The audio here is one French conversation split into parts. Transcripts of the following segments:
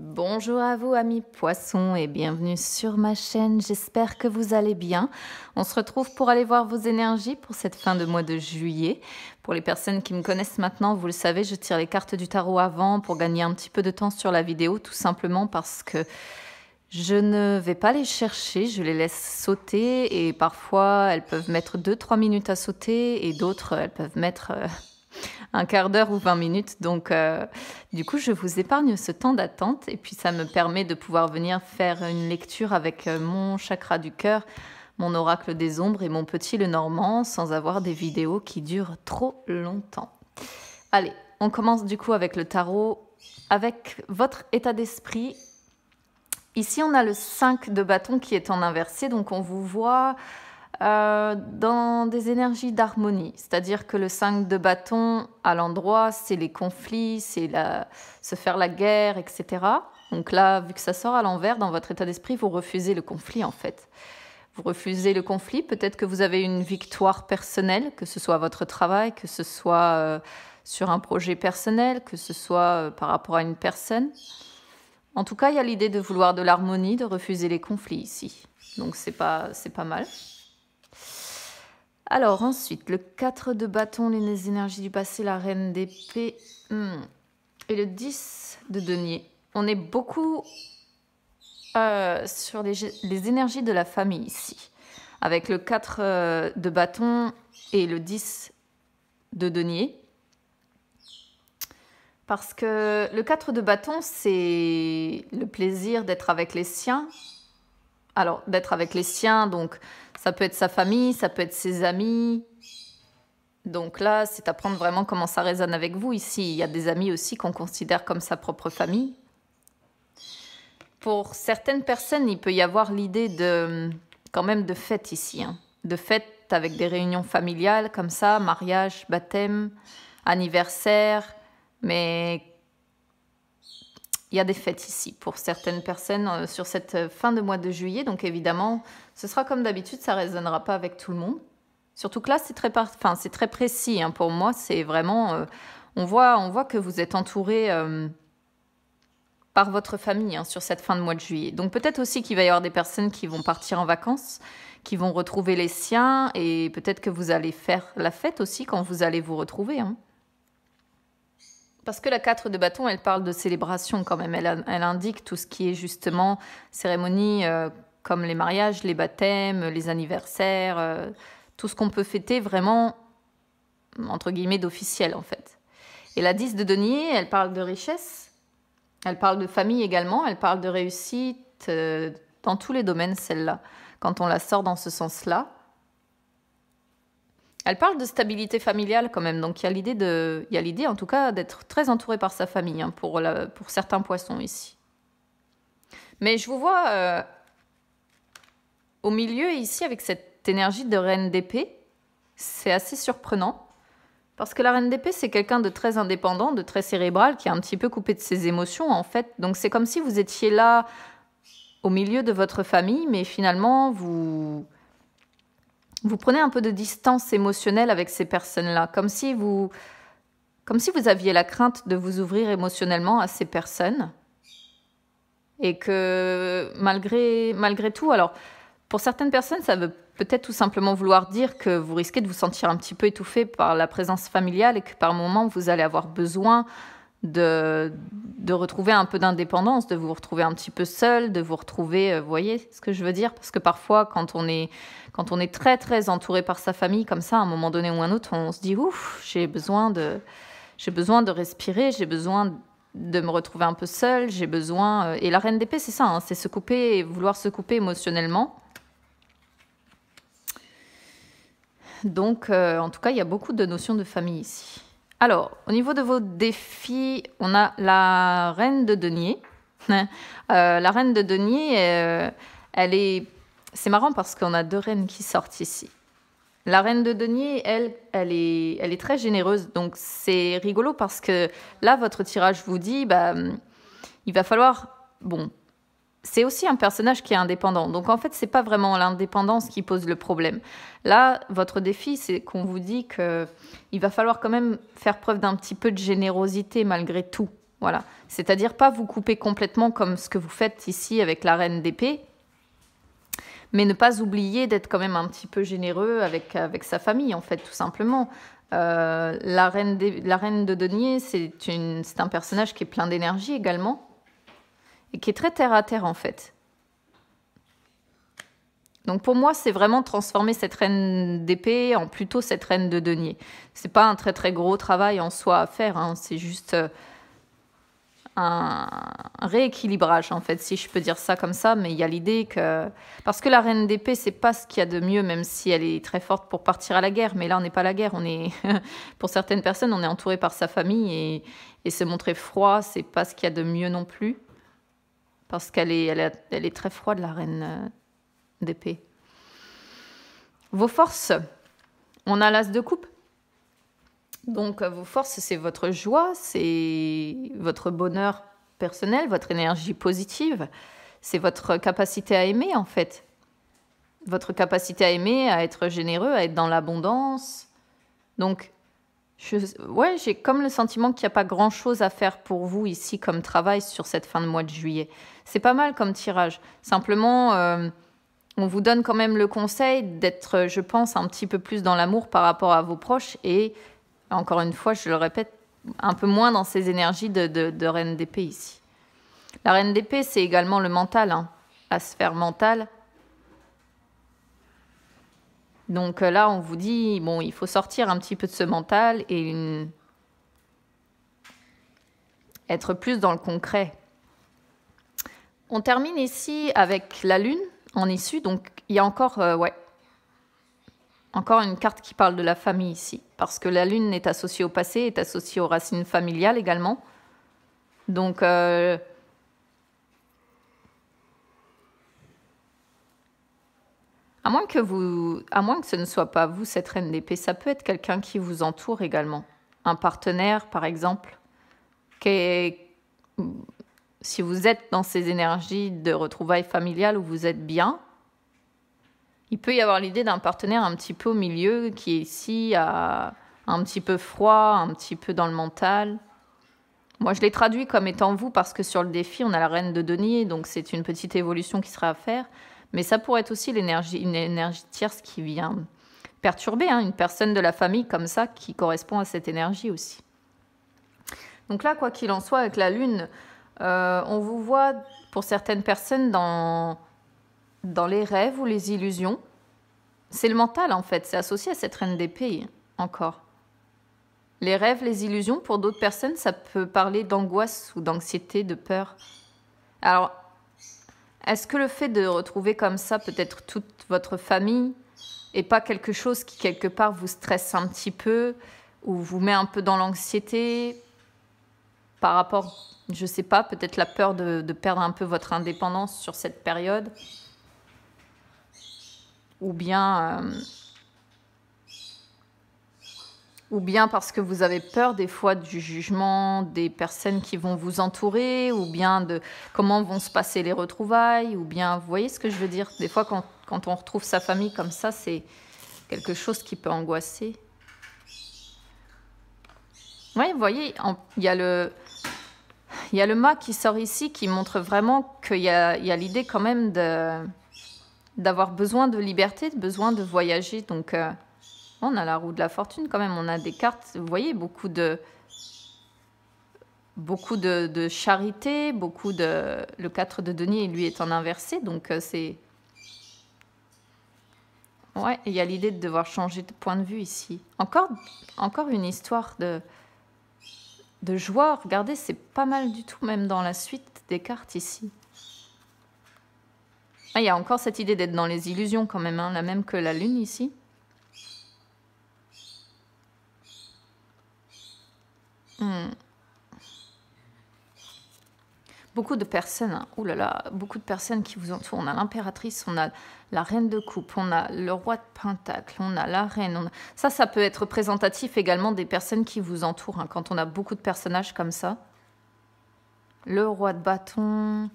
Bonjour à vous amis poissons et bienvenue sur ma chaîne, j'espère que vous allez bien. On se retrouve pour aller voir vos énergies pour cette fin de mois de juillet. Pour les personnes qui me connaissent maintenant, vous le savez, je tire les cartes du tarot avant pour gagner un petit peu de temps sur la vidéo, tout simplement parce que je ne vais pas les chercher, je les laisse sauter et parfois elles peuvent mettre 2-3 minutes à sauter et d'autres elles peuvent mettre un quart d'heure ou 20 minutes. Donc, du coup, je vous épargne ce temps d'attente et puis ça me permet de pouvoir venir faire une lecture avec mon chakra du cœur, mon oracle des ombres et mon petit Lenormand sans avoir des vidéos qui durent trop longtemps. Allez, on commence du coup avec le tarot, avec votre état d'esprit. Ici, on a le 5 de bâton qui est en inversé, donc on vous voit dans des énergies d'harmonie. C'est-à-dire que le 5 de bâton, à l'endroit, c'est les conflits, c'est se faire la guerre, etc. Donc là, vu que ça sort à l'envers, dans votre état d'esprit, vous refusez le conflit en fait. Vous refusez le conflit, peut-être que vous avez une victoire personnelle, que ce soit à votre travail, que ce soit sur un projet personnel, que ce soit par rapport à une personne. En tout cas, il y a l'idée de vouloir de l'harmonie, de refuser les conflits ici. Donc c'est pas mal. Alors ensuite, le 4 de bâton, les énergies du passé, la reine d'épée et le 10 de denier. On est beaucoup sur les énergies de la famille ici. Avec le 4 de bâton et le 10 de denier. Parce que le 4 de bâton, c'est le plaisir d'être avec les siens. Alors, d'être avec les siens, donc ça peut être sa famille, ça peut être ses amis. Donc là, c'est apprendre vraiment comment ça résonne avec vous. Ici, il y a des amis aussi qu'on considère comme sa propre famille. Pour certaines personnes, il peut y avoir l'idée quand même de fête ici. De fête avec des réunions familiales comme ça, mariage, baptême, anniversaire. Mais il y a des fêtes ici pour certaines personnes sur cette fin de mois de juillet. Donc évidemment, ce sera comme d'habitude, ça ne résonnera pas avec tout le monde. Surtout que là, c'est très précis. Pour moi, c'est vraiment... on voit que vous êtes entouré par votre famille sur cette fin de mois de juillet. Donc peut-être aussi qu'il va y avoir des personnes qui vont partir en vacances, qui vont retrouver les siens. Et peut-être que vous allez faire la fête aussi quand vous allez vous retrouver. Parce que la 4 de bâton, elle parle de célébration quand même. Elle indique tout ce qui est justement cérémonie comme les mariages, les baptêmes, les anniversaires, tout ce qu'on peut fêter vraiment, entre guillemets, d'officiel en fait. Et la 10 de denier, elle parle de richesse, elle parle de famille également, elle parle de réussite dans tous les domaines, celle-là, quand on la sort dans ce sens-là. Elle parle de stabilité familiale quand même, donc il y a l'idée en tout cas d'être très entouré par sa famille pour certains poissons ici. Mais je vous vois au milieu ici avec cette énergie de reine d'épée, c'est assez surprenant. Parce que la reine d'épée, c'est quelqu'un de très indépendant, de très cérébral, qui est un petit peu coupé de ses émotions en fait. Donc c'est comme si vous étiez là au milieu de votre famille, mais finalement vous prenez un peu de distance émotionnelle avec ces personnes-là, comme si vous aviez la crainte de vous ouvrir émotionnellement à ces personnes. Et que malgré tout, alors pour certaines personnes, ça veut peut-être tout simplement vouloir dire que vous risquez de vous sentir un petit peu étouffé par la présence familiale et que par moment, vous allez avoir besoin de retrouver un peu d'indépendance, de vous retrouver un petit peu seul, de vous retrouver, vous voyez ce que je veux dire? Parce que parfois, quand on est très, très entouré par sa famille, comme ça, à un moment donné ou un autre, on se dit « Ouf, j'ai besoin de respirer, j'ai besoin de me retrouver un peu seul, j'ai besoin... » Et la reine d'épée, c'est ça, c'est se couper, vouloir se couper émotionnellement. Donc, en tout cas, il y a beaucoup de notions de famille ici. Alors, au niveau de vos défis, on a la reine de denier. La reine de denier, c'est marrant parce qu'on a deux reines qui sortent ici. La reine de denier, elle est très généreuse. Donc, c'est rigolo parce que là, votre tirage vous dit, il va falloir... Bon, c'est aussi un personnage qui est indépendant. Donc, en fait, c'est pas vraiment l'indépendance qui pose le problème. Là, votre défi, c'est qu'on vous dit qu'il va falloir quand même faire preuve d'un petit peu de générosité malgré tout. Voilà. C'est-à-dire pas vous couper complètement comme ce que vous faites ici avec la reine d'épée, mais ne pas oublier d'être quand même un petit peu généreux avec sa famille, en fait, tout simplement. La reine de denier, c'est un personnage qui est plein d'énergie également, et qui est très terre à terre, en fait. Donc pour moi, c'est vraiment transformer cette reine d'épée en plutôt cette reine de denier. C'est pas un très très gros travail en soi à faire, hein, c'est juste un rééquilibrage en fait, si je peux dire ça comme ça, mais il y a l'idée que... Parce que la reine d'épée, c'est pas ce qu'il y a de mieux, même si elle est très forte pour partir à la guerre, mais là on n'est pas à la guerre, on est... Pour certaines personnes, on est entouré par sa famille et se montrer froid, c'est pas ce qu'il y a de mieux non plus, parce qu'elle est très froide, la reine d'épée. Vos forces, on a l'as de coupe. Donc vos forces, c'est votre joie, c'est votre bonheur personnel, votre énergie positive, c'est votre capacité à aimer en fait. Votre capacité à aimer, à être généreux, à être dans l'abondance. Donc, ouais, j'ai comme le sentiment qu'il n'y a pas grand-chose à faire pour vous ici comme travail sur cette fin de mois de juillet. C'est pas mal comme tirage. Simplement... on vous donne quand même le conseil d'être, je pense, un petit peu plus dans l'amour par rapport à vos proches et, encore une fois, je le répète, un peu moins dans ces énergies de reine d'épée ici. La reine d'épée, c'est également le mental, hein, la sphère mentale. Donc là, on vous dit, bon, il faut sortir un petit peu de ce mental et être plus dans le concret. On termine ici avec la lune en issue, donc il y a encore, encore une carte qui parle de la famille ici, parce que la lune est associée au passé, est associée aux racines familiales également. Donc, à moins que ce ne soit pas vous, cette reine d'épée, ça peut être quelqu'un qui vous entoure également. Un partenaire, par exemple, si vous êtes dans ces énergies de retrouvailles familiales où vous êtes bien, il peut y avoir l'idée d'un partenaire un petit peu au milieu qui est ici, un petit peu froid, un petit peu dans le mental. Moi, je l'ai traduit comme étant vous parce que sur le défi, on a la reine de denier, donc c'est une petite évolution qui sera à faire. Mais ça pourrait être aussi une énergie tierce qui vient perturber, hein, une personne de la famille comme ça qui correspond à cette énergie aussi. Donc là, quoi qu'il en soit, avec la lune... on vous voit, pour certaines personnes, dans les rêves ou les illusions. C'est le mental, en fait. C'est associé à cette reine d'épée, encore. Les rêves, les illusions, pour d'autres personnes, ça peut parler d'angoisse ou d'anxiété, de peur. Alors, est-ce que le fait de retrouver comme ça peut-être toute votre famille et pas quelque chose qui, quelque part, vous stresse un petit peu ou vous met un peu dans l'anxiété par rapport... Je sais pas, peut-être la peur de perdre un peu votre indépendance sur cette période. Ou bien parce que vous avez peur des fois du jugement des personnes qui vont vous entourer, ou bien de comment vont se passer les retrouvailles, ou bien, vous voyez ce que je veux dire? Des fois, quand on retrouve sa famille comme ça, c'est quelque chose qui peut angoisser. Oui, vous voyez, il y a le mât qui sort ici qui montre vraiment qu'il y a l'idée quand même d'avoir besoin de liberté, besoin de voyager. Donc, on a la roue de la fortune quand même, on a des cartes, vous voyez, beaucoup de charité, le 4 de denier, lui, est en inversé, donc c'est... Ouais, il y a l'idée de devoir changer de point de vue ici. Encore une histoire de joie, regardez, c'est pas mal du tout, même dans la suite des cartes ici. Ah, il y a encore cette idée d'être dans les illusions quand même, hein, la même que la lune ici. Beaucoup de personnes, hein, ouh là là, beaucoup de personnes qui vous entourent. On a l'impératrice, on a la reine de coupe, on a le roi de pentacle, on a la reine. Ça peut être représentatif également des personnes qui vous entourent, hein, quand on a beaucoup de personnages comme ça. Le roi de bâton.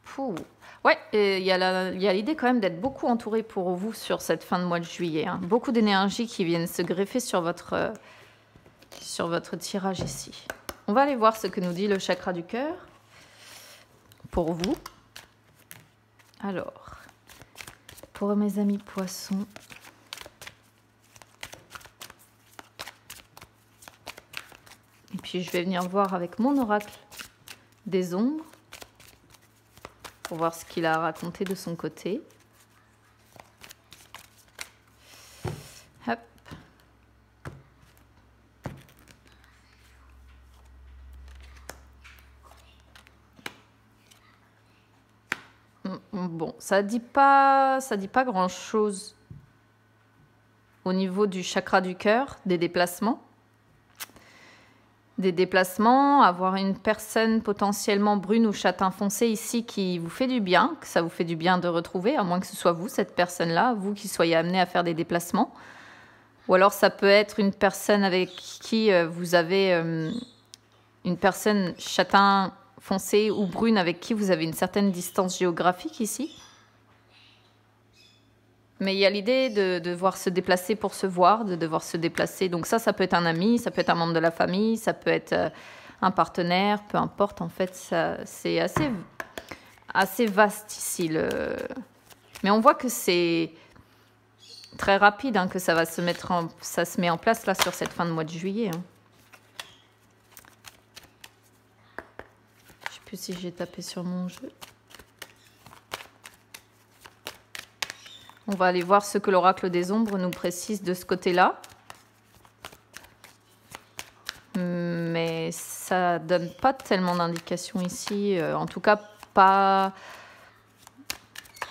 Pouh. Ouais, il y a l'idée quand même d'être beaucoup entouré pour vous sur cette fin de mois de juillet, hein. Beaucoup d'énergie qui viennent se greffer sur votre tirage ici. On va aller voir ce que nous dit le chakra du cœur pour vous. Alors, pour mes amis poissons, et puis je vais venir voir avec mon oracle des ombres pour voir ce qu'il a raconté de son côté. Hop. Bon, ça dit pas grand-chose au niveau du chakra du cœur, des déplacements. Des déplacements, avoir une personne potentiellement brune ou châtain foncé ici qui vous fait du bien, que ça vous fait du bien de retrouver, à moins que ce soit vous, cette personne-là, vous qui soyez amené à faire des déplacements. Ou alors ça peut être une personne avec qui vous avez une personne châtain foncé ou brune avec qui vous avez une certaine distance géographique ici. Mais il y a l'idée de devoir se déplacer pour se voir, de devoir se déplacer. Donc ça peut être un ami, ça peut être un membre de la famille, ça peut être un partenaire, peu importe. En fait, c'est assez vaste ici. Mais on voit que c'est très rapide, hein, que ça va ça se met en place là sur cette fin de mois de juillet. Hein. Je ne sais plus si j'ai tapé sur mon jeu. On va aller voir ce que l'oracle des ombres nous précise de ce côté-là. Mais ça donne pas tellement d'indications ici. En tout cas, pas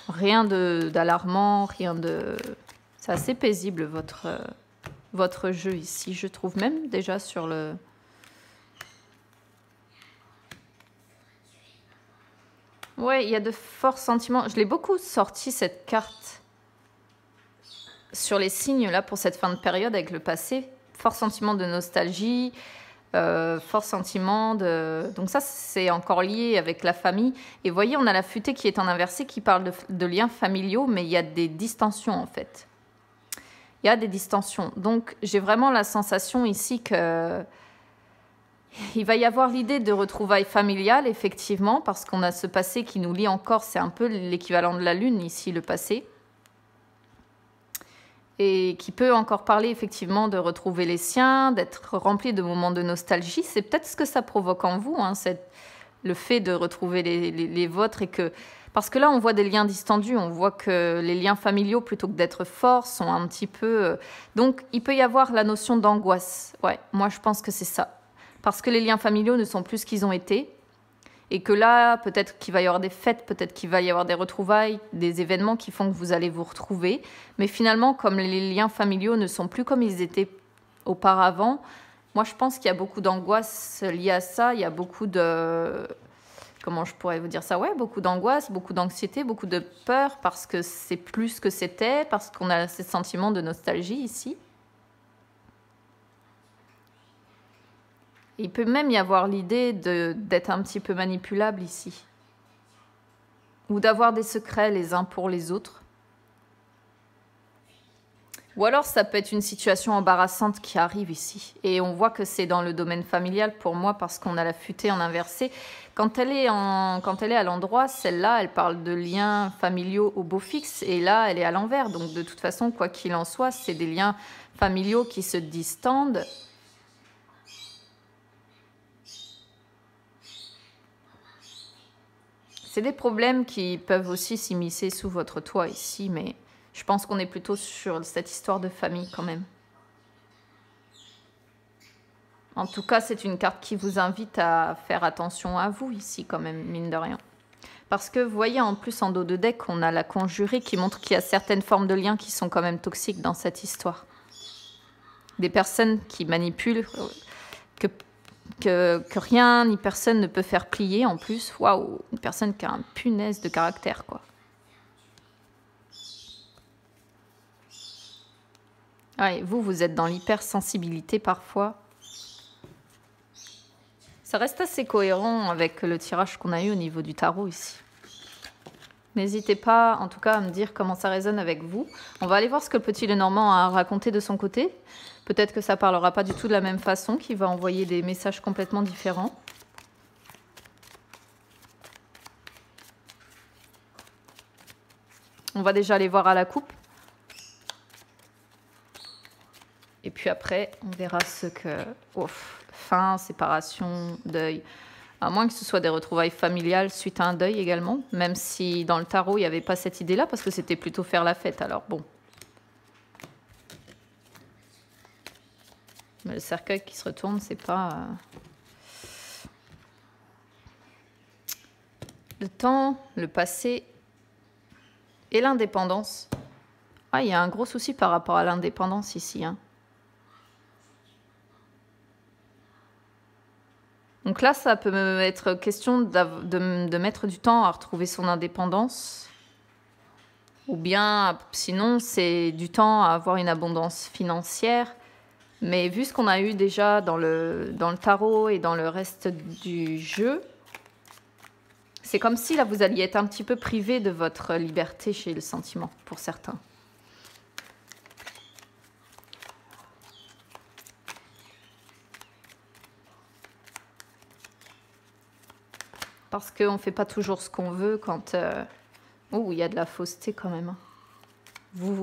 rien d'alarmant, rien de... C'est assez paisible votre jeu ici, je trouve. Même déjà sur le... Ouais, il y a de forts sentiments. Je l'ai beaucoup sorti cette carte sur les signes là pour cette fin de période avec le passé. Fort sentiment de nostalgie, fort sentiment de... Donc ça, c'est encore lié avec la famille. Et vous voyez, on a la futée qui est en inversé, qui parle de liens familiaux, mais il y a des distensions en fait. Il y a des distensions. Donc j'ai vraiment la sensation ici que... Il va y avoir l'idée de retrouvailles familiales, effectivement, parce qu'on a ce passé qui nous lie encore. C'est un peu l'équivalent de la lune ici, le passé. Et qui peut encore parler effectivement de retrouver les siens, d'être rempli de moments de nostalgie. C'est peut-être ce que ça provoque en vous, hein, le fait de retrouver les vôtres. Parce que là, on voit des liens distendus, on voit que les liens familiaux, plutôt que d'être forts, sont un petit peu... Donc, il peut y avoir la notion d'angoisse. Ouais, moi, je pense que c'est ça. Parce que les liens familiaux ne sont plus ce qu'ils ont été. Et que là, peut-être qu'il va y avoir des fêtes, peut-être qu'il va y avoir des retrouvailles, des événements qui font que vous allez vous retrouver. Mais finalement, comme les liens familiaux ne sont plus comme ils étaient auparavant, moi, je pense qu'il y a beaucoup d'angoisse liée à ça. Il y a beaucoup de... Comment je pourrais vous dire ça? Ouais, beaucoup d'angoisse, beaucoup d'anxiété, beaucoup de peur, parce que c'est plus ce que c'était, parce qu'on a ce sentiment de nostalgie ici. Il peut même y avoir l'idée d'être un petit peu manipulable ici. Ou d'avoir des secrets les uns pour les autres. Ou alors ça peut être une situation embarrassante qui arrive ici. Et on voit que c'est dans le domaine familial pour moi parce qu'on a la futée en inversé. Quand elle est à l'endroit, celle-là, elle parle de liens familiaux au beau fixe. Et là, elle est à l'envers. Donc de toute façon, quoi qu'il en soit, c'est des liens familiaux qui se distendent. C'est des problèmes qui peuvent aussi s'immiscer sous votre toit ici, mais je pense qu'on est plutôt sur cette histoire de famille quand même. En tout cas, c'est une carte qui vous invite à faire attention à vous ici quand même, mine de rien. Parce que vous voyez, en plus, en dos de deck, on a la conjurée qui montre qu'il y a certaines formes de liens qui sont quand même toxiques dans cette histoire. Des personnes qui manipulent, que rien ni personne ne peut faire plier en plus. Waouh, une personne qui a un punaise de caractère, quoi. Ouais, vous êtes dans l'hypersensibilité parfois. Ça reste assez cohérent avec le tirage qu'on a eu au niveau du tarot ici. N'hésitez pas, en tout cas, à me dire comment ça résonne avec vous. On va aller voir ce que le petit Lenormand a raconté de son côté. Peut-être que ça parlera pas du tout de la même façon, qu'il va envoyer des messages complètement différents. On va déjà aller voir à la coupe. Et puis après, on verra ce que... Ouf, fin, séparation, deuil. À moins que ce soit des retrouvailles familiales suite à un deuil également. Même si dans le tarot, il n'y avait pas cette idée-là, parce que c'était plutôt faire la fête. Alors bon. Mais le cercueil qui se retourne, c'est pas... Le temps, le passé et l'indépendance. Ah, il y a un gros souci par rapport à l'indépendance ici, hein. Donc là, ça peut être question de mettre du temps à retrouver son indépendance. Ou bien, sinon, c'est du temps à avoir une abondance financière. Mais vu ce qu'on a eu déjà dans le tarot et dans le reste du jeu, c'est comme si là, vous alliez être un petit peu privé de votre liberté chez le sentiment, pour certains. Parce qu'on ne fait pas toujours ce qu'on veut quand... Oh, il y a de la fausseté quand même.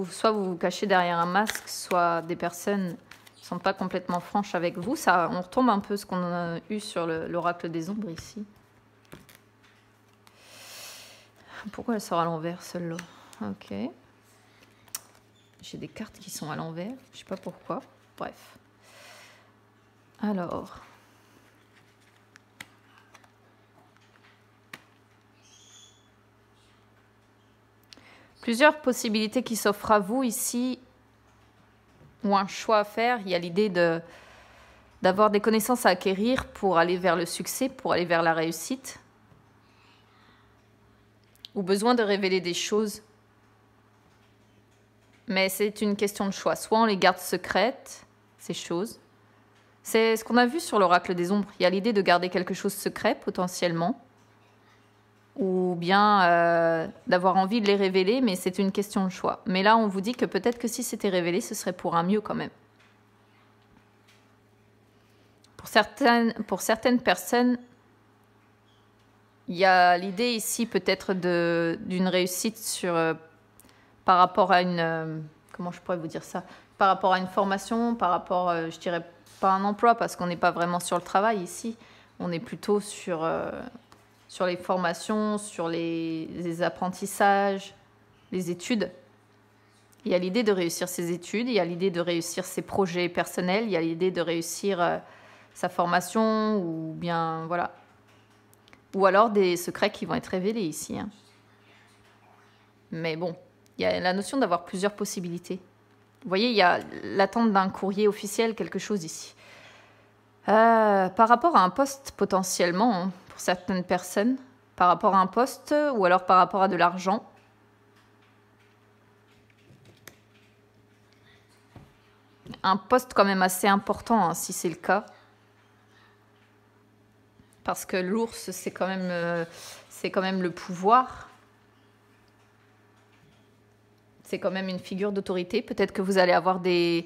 Soit vous vous cachez derrière un masque, soit des personnes ne sont pas complètement franches avec vous. Ça, on retombe un peu ce qu'on a eu sur l'oracle des ombres ici. Pourquoi elle sort à l'envers, celle-là? Ok. J'ai des cartes qui sont à l'envers. Je ne sais pas pourquoi. Bref. Alors... Plusieurs possibilités qui s'offrent à vous ici, ou un choix à faire. Il y a l'idée d'avoir des connaissances à acquérir pour aller vers le succès, pour aller vers la réussite. Ou besoin de révéler des choses. Mais c'est une question de choix. Soit on les garde secrètes, ces choses. C'est ce qu'on a vu sur l'oracle des ombres. Il y a l'idée de garder quelque chose secret, potentiellement. Ou bien d'avoir envie de les révéler, mais c'est une question de choix. Mais là, on vous dit que peut-être que si c'était révélé, ce serait pour un mieux quand même. Pour certaines personnes, il y a l'idée ici peut-être d'une réussite par rapport à une... comment je pourrais vous dire ça? Par rapport à une formation, par rapport, je dirais pas un emploi, parce qu'on n'est pas vraiment sur le travail ici. On est plutôt sur les formations, sur les apprentissages, les études. Il y a l'idée de réussir ses études, il y a l'idée de réussir ses projets personnels, il y a l'idée de réussir sa formation, ou bien, voilà. Ou alors des secrets qui vont être révélés ici, hein. Mais bon, il y a la notion d'avoir plusieurs possibilités. Vous voyez, il y a l'attente d'un courrier officiel, quelque chose ici. Par rapport à un poste potentiellement, hein, pour certaines personnes, par rapport à un poste ou alors par rapport à de l'argent. Un poste quand même assez important, hein, si c'est le cas. Parce que l'ours, c'est quand même le pouvoir. C'est quand même une figure d'autorité. Peut-être que vous allez avoir des...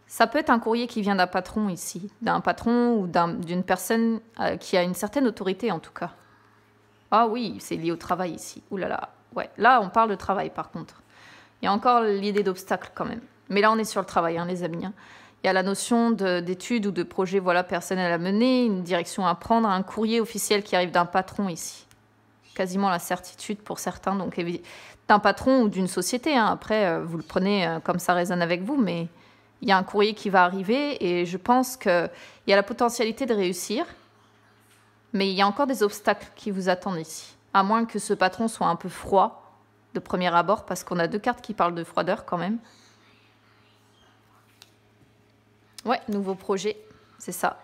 Ça peut être un courrier qui vient d'un patron ici, d'un patron ou d'une personne qui a une certaine autorité en tout cas. Ah oui, c'est lié au travail ici. Ouh là là. Ouais, là on parle de travail par contre. Il y a encore l'idée d'obstacle quand même. Mais là on est sur le travail, hein, les amis. Hein. Il y a la notion d'études ou de projet personnel à mener, une direction à prendre, un courrier officiel qui arrive d'un patron ici. Quasiment la certitude pour certains, donc d'un patron ou d'une société. Hein. Après, vous le prenez comme ça résonne avec vous, mais... Il y a un courrier qui va arriver et je pense qu'il y a la potentialité de réussir. Mais il y a encore des obstacles qui vous attendent ici. À moins que ce patron soit un peu froid de premier abord, parce qu'on a deux cartes qui parlent de froideur quand même. Ouais, nouveau projet, c'est ça.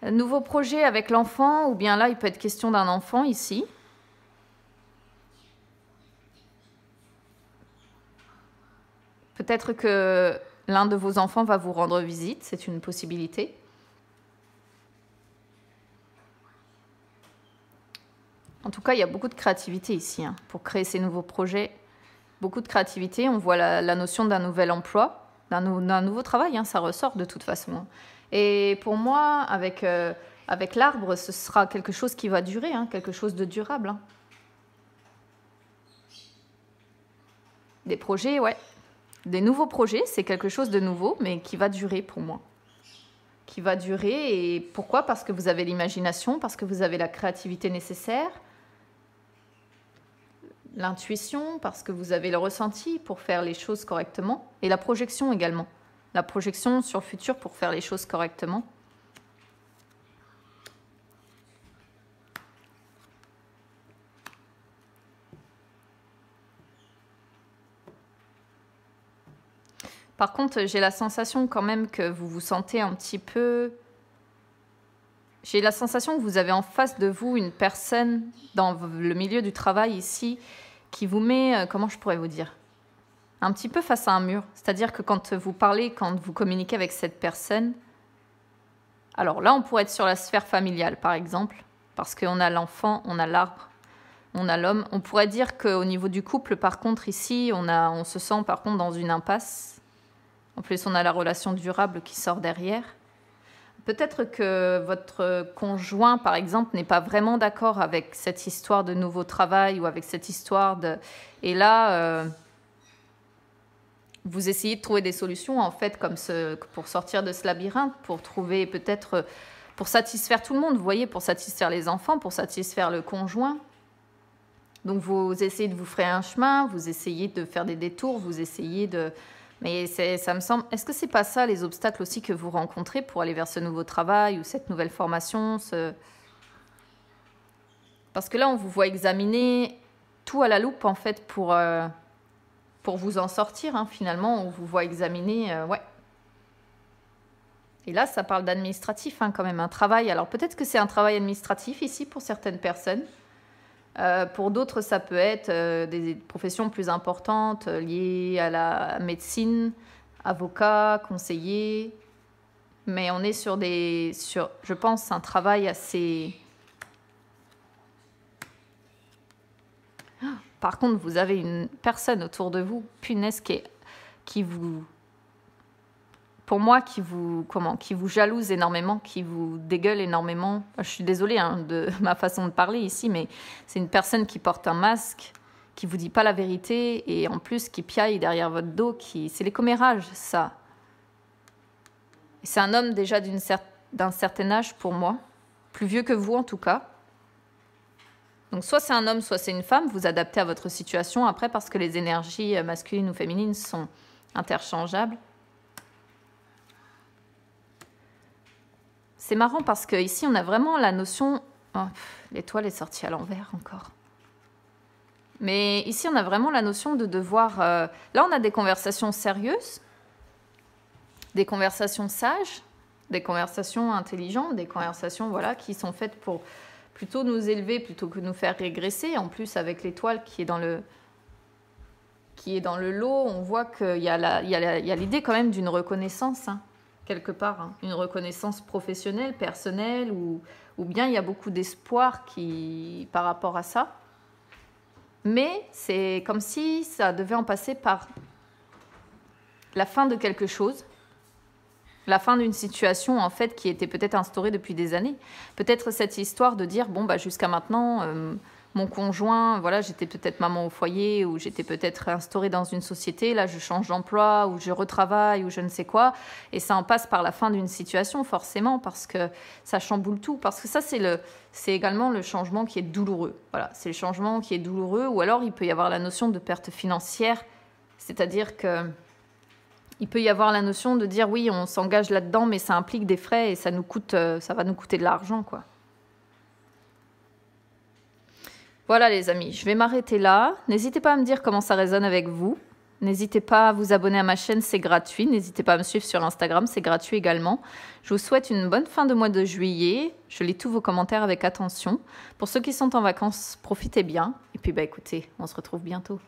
Nouveau projet avec l'enfant, ou bien là, il peut être question d'un enfant ici. Peut-être que l'un de vos enfants va vous rendre visite, c'est une possibilité. En tout cas, il y a beaucoup de créativité ici hein, pour créer ces nouveaux projets. Beaucoup de créativité. On voit la notion d'un nouvel emploi, d'un nouveau travail. Hein, ça ressort de toute façon. Hein. Et pour moi, avec l'arbre, ce sera quelque chose qui va durer, hein, quelque chose de durable. Hein. Des projets, ouais. Des nouveaux projets, c'est quelque chose de nouveau, mais qui va durer pour moi. Qui va durer. Et pourquoi? Parce que vous avez l'imagination, parce que vous avez la créativité nécessaire. L'intuition, parce que vous avez le ressenti pour faire les choses correctement, et la projection également. La projection sur le futur pour faire les choses correctement. Par contre, j'ai la sensation quand même que vous vous sentez un petit peu... J'ai la sensation que vous avez en face de vous une personne dans le milieu du travail ici qui vous met, comment je pourrais vous dire, un petit peu face à un mur. C'est-à-dire que quand vous parlez, quand vous communiquez avec cette personne, alors là, on pourrait être sur la sphère familiale, par exemple, parce qu'on a l'enfant, on a l'arbre, on a l'homme. On pourrait dire qu'au niveau du couple, par contre, ici, on se sent par contre dans une impasse. En plus, on a la relation durable qui sort derrière. Peut-être que votre conjoint, par exemple, n'est pas vraiment d'accord avec cette histoire de nouveau travail ou avec cette histoire de... Et là, vous essayez de trouver des solutions, en fait, comme pour sortir de ce labyrinthe, pour trouver peut-être... Pour satisfaire tout le monde, vous voyez, pour satisfaire les enfants, pour satisfaire le conjoint. Donc, vous essayez de vous frayer un chemin, vous essayez de faire des détours, vous essayez de... Mais ça me semble... Est-ce que c'est pas ça les obstacles aussi que vous rencontrez pour aller vers ce nouveau travail ou cette nouvelle formation Parce que là, on vous voit examiner tout à la loupe, en fait, pour vous en sortir. Hein, finalement, on vous voit examiner... ouais. Et là, ça parle d'administratif, hein, quand même, un travail. Alors, peut-être que c'est un travail administratif ici pour certaines personnes. Pour d'autres, ça peut être des professions plus importantes liées à la médecine, avocat, conseiller. Mais on est sur, je pense, un travail assez... Par contre, vous avez une personne autour de vous, punaise, qui vous... Pour moi, qui vous jalouse énormément, qui vous dégueule énormément. Je suis désolée hein, de ma façon de parler ici, mais c'est une personne qui porte un masque, qui vous dit pas la vérité et en plus qui piaille derrière votre dos. C'est les commérages, ça. C'est un homme déjà d'un certain âge pour moi, plus vieux que vous en tout cas. Donc soit c'est un homme, soit c'est une femme. Vous adaptez à votre situation après parce que les énergies masculines ou féminines sont interchangeables. C'est marrant parce qu'ici, on a vraiment la notion... Oh, l'étoile est sortie à l'envers encore. Mais ici, on a vraiment la notion de devoir... Là, on a des conversations sérieuses, des conversations sages, des conversations intelligentes, des conversations voilà, qui sont faites pour plutôt nous élever plutôt que nous faire régresser. En plus, avec l'étoile qui est dans le lot, on voit qu'il y a l'idée quand même d'une reconnaissance, hein. Quelque part, hein, une reconnaissance professionnelle, personnelle, ou bien il y a beaucoup d'espoir par rapport à ça. Mais c'est comme si ça devait en passer par la fin de quelque chose, la fin d'une situation en fait qui était peut-être instaurée depuis des années. Peut-être cette histoire de dire, bon, bah, jusqu'à maintenant... mon conjoint, voilà, j'étais peut-être maman au foyer ou j'étais peut-être instaurée dans une société, là je change d'emploi ou je retravaille ou je ne sais quoi. Et ça en passe par la fin d'une situation forcément parce que ça chamboule tout. Parce que ça, c'est également le changement qui est douloureux. Voilà, c'est le changement qui est douloureux ou alors il peut y avoir la notion de perte financière. C'est-à-dire que il peut y avoir la notion de dire oui, on s'engage là-dedans mais ça implique des frais et ça va nous coûter de l'argent, quoi. Voilà les amis, je vais m'arrêter là. N'hésitez pas à me dire comment ça résonne avec vous. N'hésitez pas à vous abonner à ma chaîne, c'est gratuit. N'hésitez pas à me suivre sur Instagram, c'est gratuit également. Je vous souhaite une bonne fin de mois de juillet. Je lis tous vos commentaires avec attention. Pour ceux qui sont en vacances, profitez bien. Et puis bah écoutez, on se retrouve bientôt.